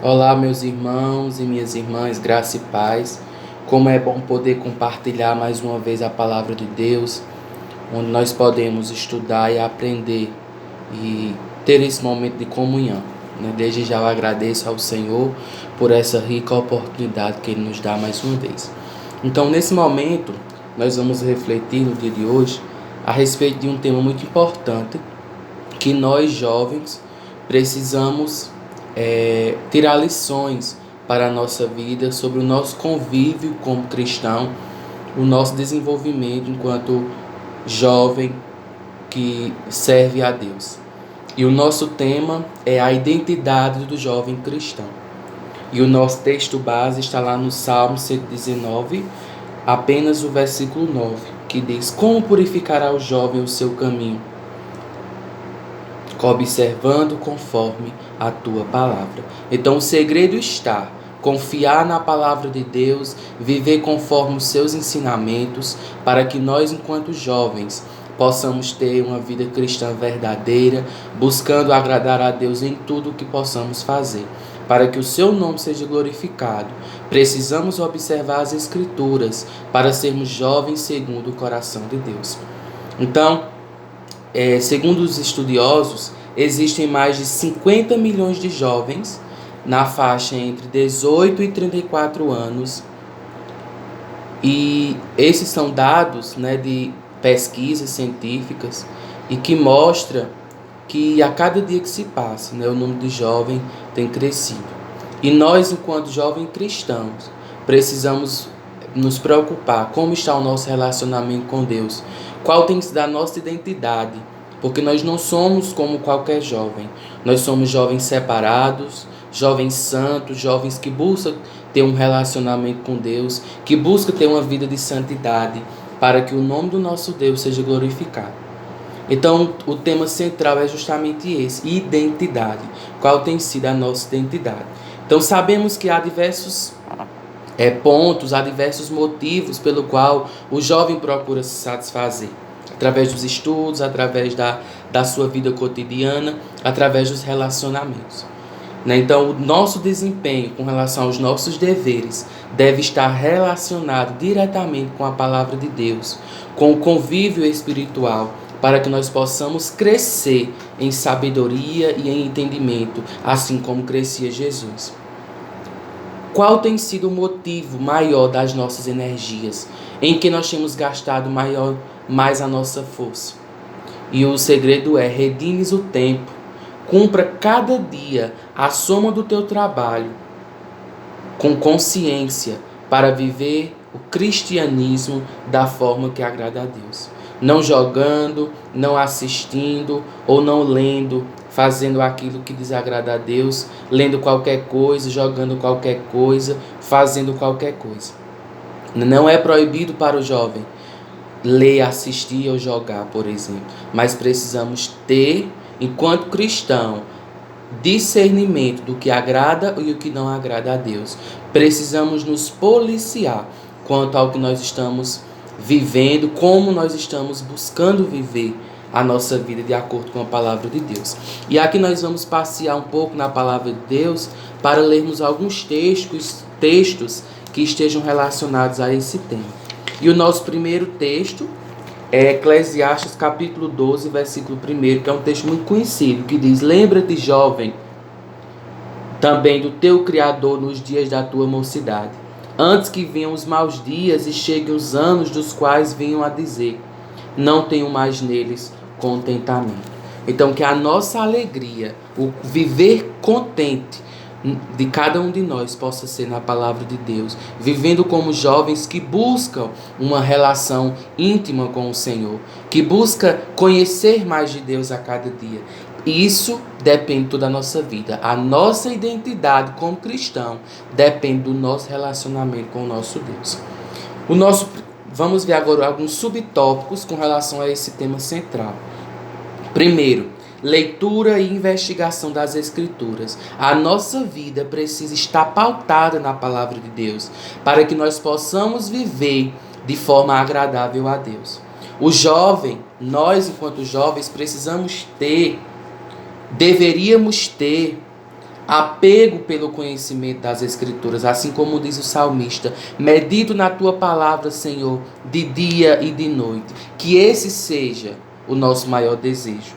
Olá, meus irmãos e minhas irmãs, graça e paz. Como é bom poder compartilhar mais uma vez a palavra de Deus, onde nós podemos estudar e aprender e ter esse momento de comunhão. Desde já eu agradeço ao Senhor por essa rica oportunidade que Ele nos dá mais uma vez. Então, nesse momento, nós vamos refletir no dia de hoje a respeito de um tema muito importante que nós jovens precisamos tirar lições para a nossa vida sobre o nosso convívio como cristão, o nosso desenvolvimento enquanto jovem que serve a Deus. E o nosso tema é a identidade do jovem cristão. E o nosso texto base está lá no Salmo 119, apenas o versículo 9, que diz: Como purificará o jovem o seu caminho? Observando conforme a tua palavra. Então o segredo está confiar na palavra de Deus, viver conforme os seus ensinamentos, para que nós, enquanto jovens, possamos ter uma vida cristã verdadeira, buscando agradar a Deus em tudo o que possamos fazer. Para que o seu nome seja glorificado, precisamos observar as Escrituras para sermos jovens segundo o coração de Deus. Então, segundo os estudiosos, existem mais de 50 milhões de jovens na faixa entre 18 e 34 anos. E esses são dados, de pesquisas científicas e que mostram que a cada dia que se passa, o número de jovens tem crescido. E nós, enquanto jovens cristãos, precisamos nos preocupar como está o nosso relacionamento com Deus, qual tem sido a nossa identidade, porque nós não somos como qualquer jovem. Nós somos jovens separados, jovens santos, jovens que buscam ter um relacionamento com Deus, que buscam ter uma vida de santidade, para que o nome do nosso Deus seja glorificado. Então, o tema central é justamente esse: identidade. Qual tem sido a nossa identidade? Então, sabemos que há diversos pontos, há diversos motivos pelo qual o jovem procura se satisfazer. Através dos estudos, através da sua vida cotidiana, através dos relacionamentos. Então, o nosso desempenho com relação aos nossos deveres deve estar relacionado diretamente com a palavra de Deus, com o convívio espiritual, para que nós possamos crescer em sabedoria e em entendimento, assim como crescia Jesus. Qual tem sido o motivo maior das nossas energias? Em que nós temos gastado mais a nossa força? E o segredo é: redimes o tempo. Cumpra cada dia a soma do teu trabalho com consciência para viver o cristianismo da forma que agrada a Deus. Não jogando, não assistindo ou não lendo, fazendo aquilo que desagrada a Deus, lendo qualquer coisa, jogando qualquer coisa, fazendo qualquer coisa. Não é proibido para o jovem ler, assistir ou jogar, por exemplo, mas precisamos ter, enquanto cristão, discernimento do que agrada e o que não agrada a Deus. Precisamos nos policiar quanto ao que nós estamos vivendo, como nós estamos buscando viver a nossa vida de acordo com a palavra de Deus. E aqui nós vamos passear um pouco na palavra de Deus para lermos alguns textos que estejam relacionados a esse tema. E o nosso primeiro texto é Eclesiastes capítulo 12, versículo 1, que é um texto muito conhecido, que diz: Lembra-te, jovem, também do teu Criador nos dias da tua mocidade, antes que venham os maus dias e cheguem os anos dos quais venham a dizer: não tenho mais neles contentamento. Então, que a nossa alegria, o viver contente de cada um de nós possa ser na palavra de Deus, vivendo como jovens que buscam uma relação íntima com o Senhor, que busca conhecer mais de Deus a cada dia. Isso depende toda a nossa vida. A nossa identidade como cristão depende do nosso relacionamento com o nosso Deus. Vamos ver agora alguns subtópicos com relação a esse tema central. Primeiro, leitura e investigação das Escrituras. A nossa vida precisa estar pautada na palavra de Deus, para que nós possamos viver de forma agradável a Deus. O jovem, nós enquanto jovens, deveríamos ter apego pelo conhecimento das Escrituras, assim como diz o salmista: medito na tua palavra, Senhor, de dia e de noite. Que esse seja o nosso maior desejo,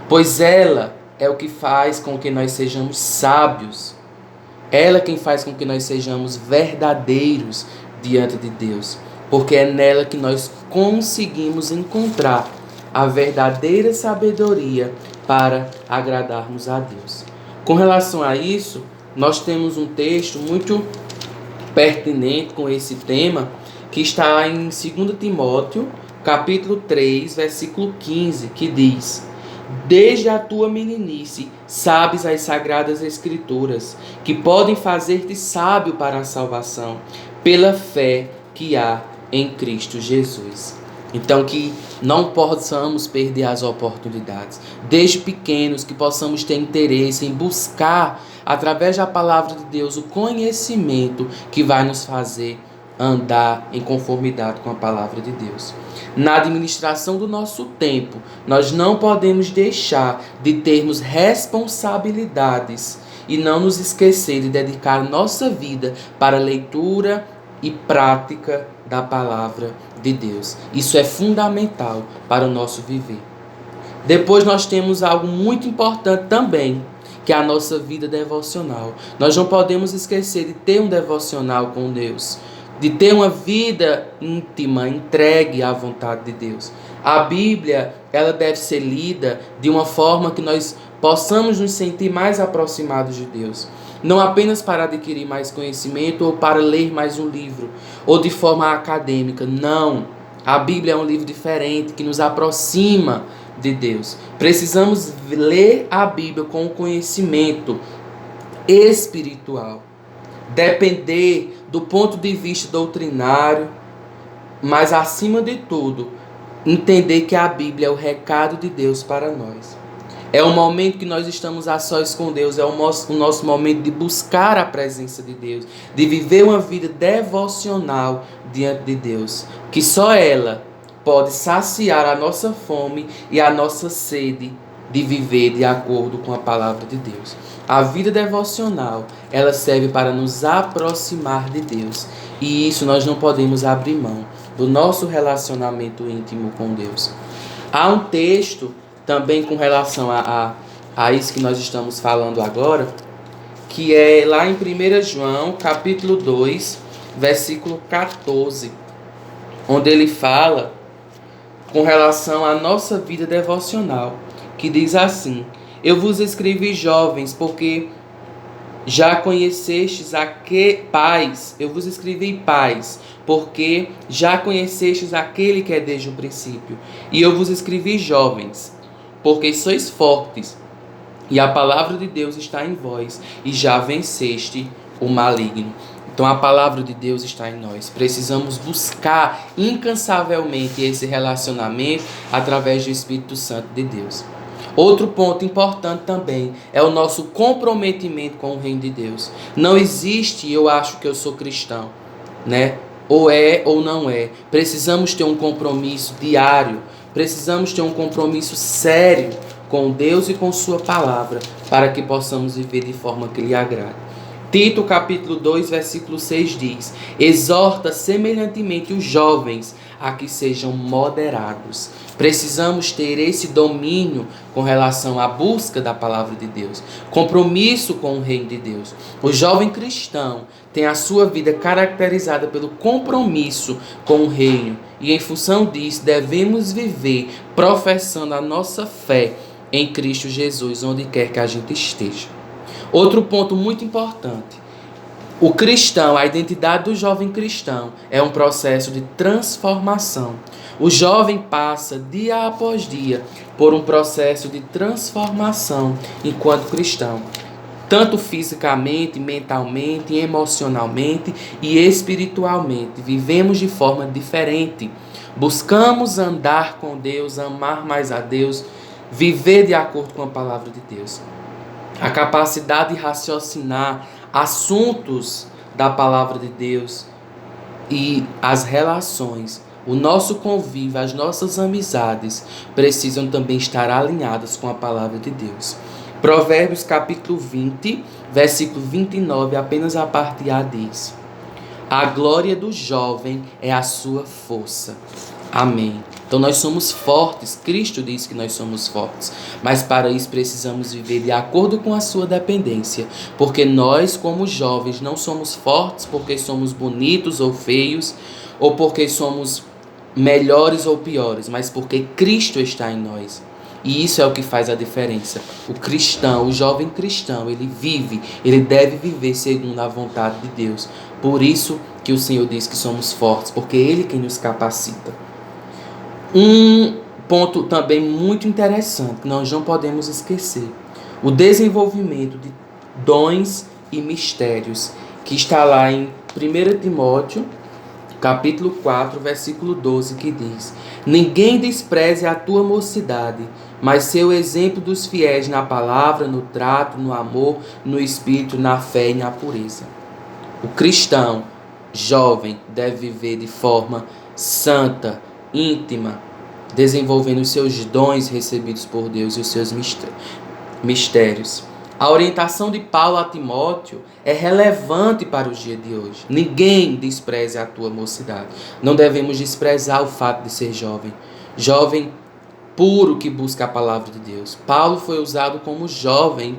pois ela é o que faz com que nós sejamos sábios. Ela é quem faz com que nós sejamos verdadeiros diante de Deus, porque é nela que nós conseguimos encontrar a verdadeira sabedoria para agradarmos a Deus. Com relação a isso, nós temos um texto muito pertinente com esse tema, que está em 2 Timóteo, capítulo 3, versículo 15, que diz: desde a tua meninice sabes as sagradas escrituras, que podem fazer-te sábio para a salvação, pela fé que há em Cristo Jesus. Então, que não possamos perder as oportunidades. Desde pequenos, que possamos ter interesse em buscar, através da palavra de Deus, o conhecimento que vai nos fazer andar em conformidade com a palavra de Deus. Na administração do nosso tempo, nós não podemos deixar de termos responsabilidades e não nos esquecer de dedicar nossa vida para a leitura e prática da palavra de Deus. Isso é fundamental para o nosso viver. Depois nós temos algo muito importante também, que é a nossa vida devocional. Nós não podemos esquecer de ter um devocional com Deus, de ter uma vida íntima, entregue à vontade de Deus. A Bíblia, ela deve ser lida de uma forma que nós possamos nos sentir mais aproximados de Deus. Não apenas para adquirir mais conhecimento ou para ler mais um livro, ou de forma acadêmica. Não. A Bíblia é um livro diferente, que nos aproxima de Deus. Precisamos ler a Bíblia com o conhecimento espiritual. Depender do ponto de vista doutrinário, mas acima de tudo, entender que a Bíblia é o recado de Deus para nós. É o momento que nós estamos a sós com Deus, é o nosso momento de buscar a presença de Deus, de viver uma vida devocional diante de Deus, que só ela pode saciar a nossa fome e a nossa sede de viver de acordo com a palavra de Deus. A vida devocional, ela serve para nos aproximar de Deus, e isso nós não podemos abrir mão do nosso relacionamento íntimo com Deus. Há um texto também com relação a isso que nós estamos falando agora, que é lá em 1 João, capítulo 2, versículo 14, onde ele fala com relação à nossa vida devocional, que diz assim: eu vos escrevi, jovens, porque já conhecestes pais, eu vos escrevi, pais, porque já conhecestes aquele que é desde o princípio. E eu vos escrevi, jovens, porque sois fortes, e a palavra de Deus está em vós, e já venceste o maligno. Então a palavra de Deus está em nós. Precisamos buscar incansavelmente esse relacionamento através do Espírito Santo de Deus. Outro ponto importante também é o nosso comprometimento com o reino de Deus. Não existe, eu acho que eu sou cristão, né? Ou é ou não é. Precisamos ter um compromisso diário. Precisamos ter um compromisso sério com Deus e com sua palavra, para que possamos viver de forma que lhe agrade. Tito capítulo 2, versículo 6 diz: exorta semelhantemente os jovens a que sejam moderados. Precisamos ter esse domínio com relação à busca da palavra de Deus, compromisso com o reino de Deus. O jovem cristão tem a sua vida caracterizada pelo compromisso com o reino, e em função disso devemos viver professando a nossa fé em Cristo Jesus, onde quer que a gente esteja. Outro ponto muito importante: o cristão, a identidade do jovem cristão é um processo de transformação. O jovem passa dia após dia por um processo de transformação enquanto cristão, tanto fisicamente, mentalmente, emocionalmente e espiritualmente. Vivemos de forma diferente. Buscamos andar com Deus, amar mais a Deus, viver de acordo com a palavra de Deus. A capacidade de raciocinar assuntos da palavra de Deus e as relações, o nosso convívio, as nossas amizades precisam também estar alinhadas com a palavra de Deus. Provérbios capítulo 20, versículo 29, apenas a parte A diz: a glória do jovem é a sua força. Amém. Então nós somos fortes, Cristo diz que nós somos fortes, mas para isso precisamos viver de acordo com a sua dependência, porque nós como jovens não somos fortes porque somos bonitos ou feios, ou porque somos melhores ou piores, mas porque Cristo está em nós. E isso é o que faz a diferença. O cristão, o jovem cristão, ele deve viver segundo a vontade de Deus. Por isso que o Senhor diz que somos fortes, porque Ele quem nos capacita. Um ponto também muito interessante que nós não podemos esquecer: o desenvolvimento de dons e mistérios, que está lá em 1 Timóteo, capítulo 4, versículo 12, que diz: ninguém despreze a tua mocidade, mas seu exemplo dos fiéis na palavra, no trato, no amor, no espírito, na fé e na pureza. O cristão jovem deve viver de forma santa, íntima, desenvolvendo os seus dons recebidos por Deus e os seus mistérios. A orientação de Paulo a Timóteo é relevante para os dias de hoje. Ninguém despreze a tua mocidade. Não devemos desprezar o fato de ser jovem. Jovem puro que busca a palavra de Deus. Paulo foi usado como jovem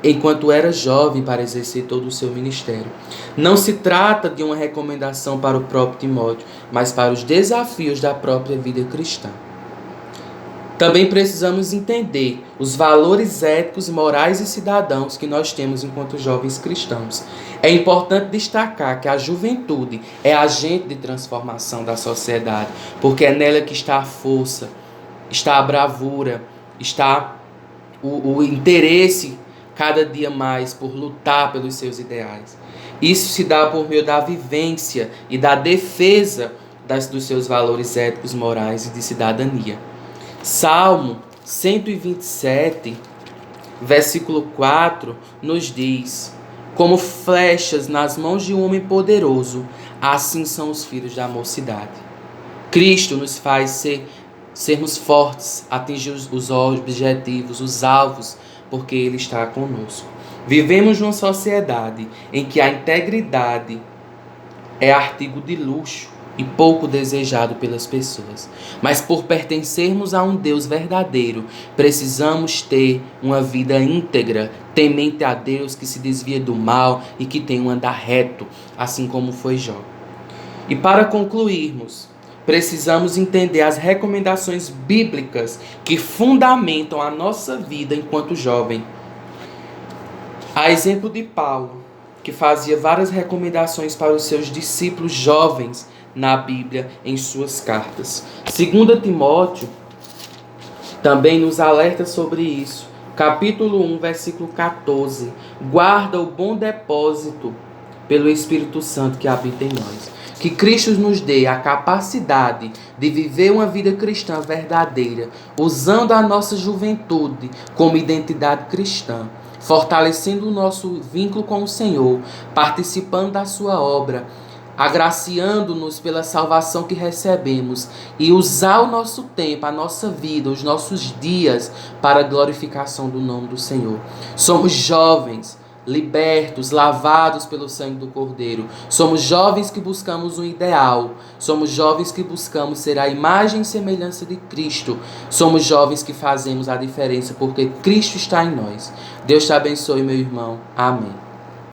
enquanto era jovem para exercer todo o seu ministério. Não se trata de uma recomendação para o próprio Timóteo, mas para os desafios da própria vida cristã. Também precisamos entender os valores éticos, morais e cidadãos que nós temos enquanto jovens cristãos. É importante destacar que a juventude é agente de transformação da sociedade, porque é nela que está a força, está a bravura, está o interesse cada dia mais por lutar pelos seus ideais. Isso se dá por meio da vivência e da defesa dos seus valores éticos, morais e de cidadania. Salmo 127, versículo 4, nos diz: como flechas nas mãos de um homem poderoso, assim são os filhos da mocidade. Cristo nos faz sermos fortes, atingir os objetivos, os alvos, porque Ele está conosco. Vivemos numa sociedade em que a integridade é artigo de luxo e pouco desejado pelas pessoas. Mas por pertencermos a um Deus verdadeiro, precisamos ter uma vida íntegra, temente a Deus, que se desvia do mal e que tem um andar reto, assim como foi Jó. E para concluirmos, precisamos entender as recomendações bíblicas que fundamentam a nossa vida enquanto jovem. A exemplo de Paulo, que fazia várias recomendações para os seus discípulos jovens na Bíblia, em suas cartas. 2 Timóteo também nos alerta sobre isso. Capítulo 1, versículo 14. Guarda o bom depósito pelo Espírito Santo que habita em nós. Que Cristo nos dê a capacidade de viver uma vida cristã verdadeira, usando a nossa juventude como identidade cristã, fortalecendo o nosso vínculo com o Senhor, participando da sua obra, agraciando-nos pela salvação que recebemos, e usar o nosso tempo, a nossa vida, os nossos dias para a glorificação do nome do Senhor. Somos jovens, libertos, lavados pelo sangue do Cordeiro. Somos jovens que buscamos um ideal. Somos jovens que buscamos ser a imagem e semelhança de Cristo. Somos jovens que fazemos a diferença porque Cristo está em nós. Deus te abençoe, meu irmão. Amém.